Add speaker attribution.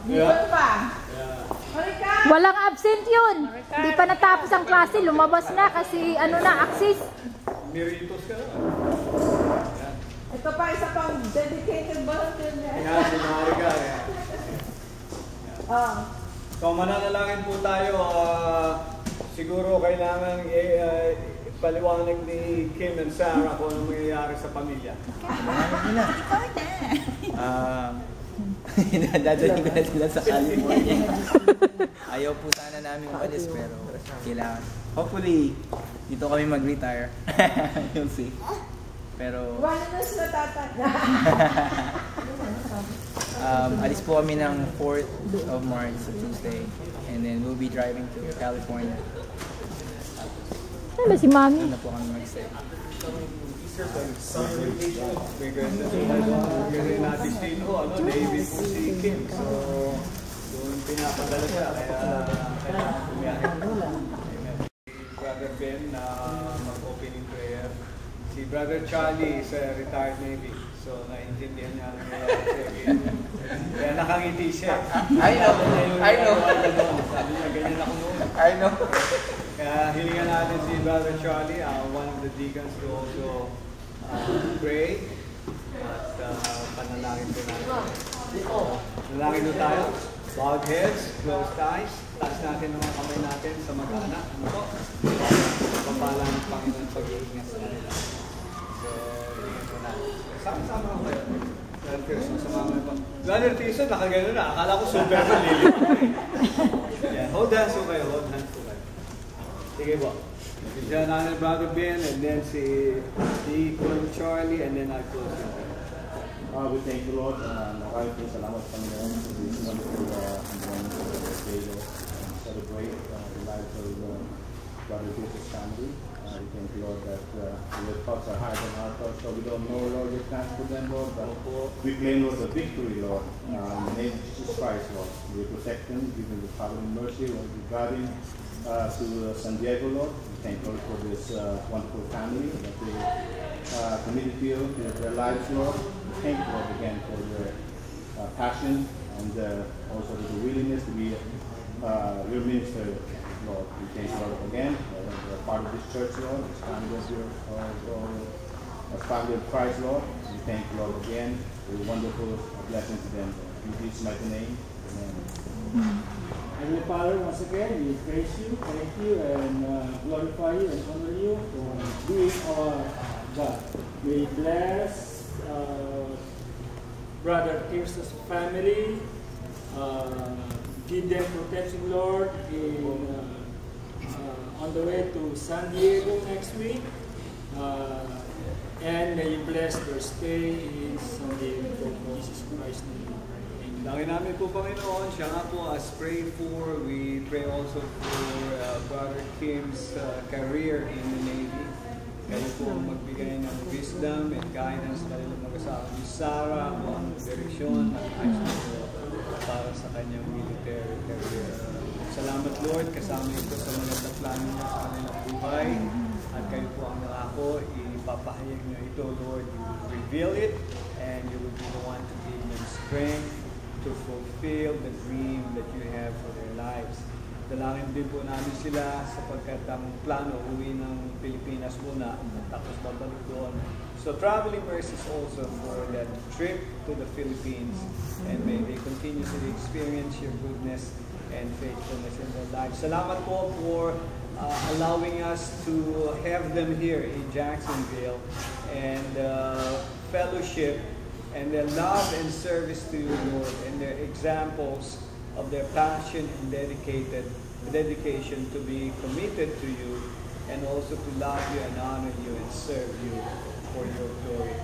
Speaker 1: Yeah.
Speaker 2: Walang absent yun. Hindi pa natapos ang klase, lumabas na kasi ano na, axis.
Speaker 1: Meritos ka na.
Speaker 3: Ito pa, isa pang dedicated volunteer niya.
Speaker 1: Kaya si Marika. So mananalangin po tayo. Siguro kailangan paliwanag ni Kim and Sarah kung ano mangyayari sa pamilya.
Speaker 4: Dadalhin ko na sila sa California. Ayaw po sana namin umalis pero kailangan. Hopefully, dito kami mag-retire. You'll see. Pero
Speaker 3: Wala na sila tatanda.
Speaker 4: alis po kami ng 4th of March sa Tuesday. And then we'll be driving to California.
Speaker 2: Ano si Mami?
Speaker 4: Doon na po kami mag-stay.
Speaker 1: May ganun natin dito, Navy po si Kim. So, doon pinapadala siya. Kaya bumiyahe. Brother Ben na mag-opening prayer. Si Brother Charlie is a retired Navy. So, naiintindihan niya ang nangyayari. Kaya nakangiti siya.
Speaker 4: I know.
Speaker 1: Sabi niya, ganyan ako noon.
Speaker 4: I know.
Speaker 1: Kaya hilingan natin si Brother Charlie, one of the deacons to also pray at panalangin ko natin. Panalangin ko tayo. Bowed heads, closed eyes. Taas natin ang mga kamay natin sa mag-anak. Ano po? Papala ng Panginoon pag-iingat sa kanila. So, hilingan ko natin. Sama-sama ko kayo. Brother Tirso, sumama ko. Brother Tirso, nakagano na. Akala ko super malilip. Yeah, hold hands po kayo. Hold hands po kayo. Sige po. Diyan natin Brother Ben, and then si Deacon Charlie, and then I'll close it.
Speaker 5: We thank you, Lord. Maraming po salamat sa Panginoon sa this wonderful day, Lord. Celebrate the lives of Brother Jesus' family. We thank you, Lord, that your thoughts are higher than our thoughts, so we don't know, Lord, your plans for them, Lord, but we claim, Lord, the victory, Lord, in the name of Jesus Christ, Lord. We protect them, give them the power and mercy, Lord. We guide him to San Diego, Lord. We thank you, Lord, for this wonderful family that they committed to you, their lives, Lord. We thank you, Lord, again for their passion and also the willingness to be your minister, Lord. We thank you, Lord, again. They're part of this church, Lord. This family of your, as family of Christ, Lord. We thank you, Lord, again for your wonderful blessing to them, Lord. In Jesus' mighty name, amen.
Speaker 6: Heavenly Father, once again, we praise you, thank you, and glorify you and honor you for being our God. We bless Brother Tirso's family, give them protection, Lord, on the way to San Diego next week, and may you bless their stay in San Diego in Jesus Christ's name.
Speaker 1: Dangin namin po, Panginoon, siya nga po as pray for. We pray also for Brother Kim's career in the Navy. Kayo po magbigay ng wisdom and guidance na rin mag-asawa ni Sarah o ang direksyon at ayos para sa kanyang military career. Salamat, Lord, kasama ito sa magandang plano niya sa kanilang buhay. At kayo po ang nangako, ipapahayag niyo ito, Lord. You will reveal it and you will be the one to give them strength to fulfill the dream that you have for their lives. Dalangin din po namin sila sapagkat ang plano uwi ng Pilipinas muna at tapos babalik doon. So traveling mercies also for that trip to the Philippines, and may they continue to experience your goodness and faithfulness in their lives. Salamat po for allowing us to have them here in Jacksonville and fellowship and their love and service to you, Lord, and their examples of their passion and dedication to be committed to you and also to love you and honor you and serve you for your glory.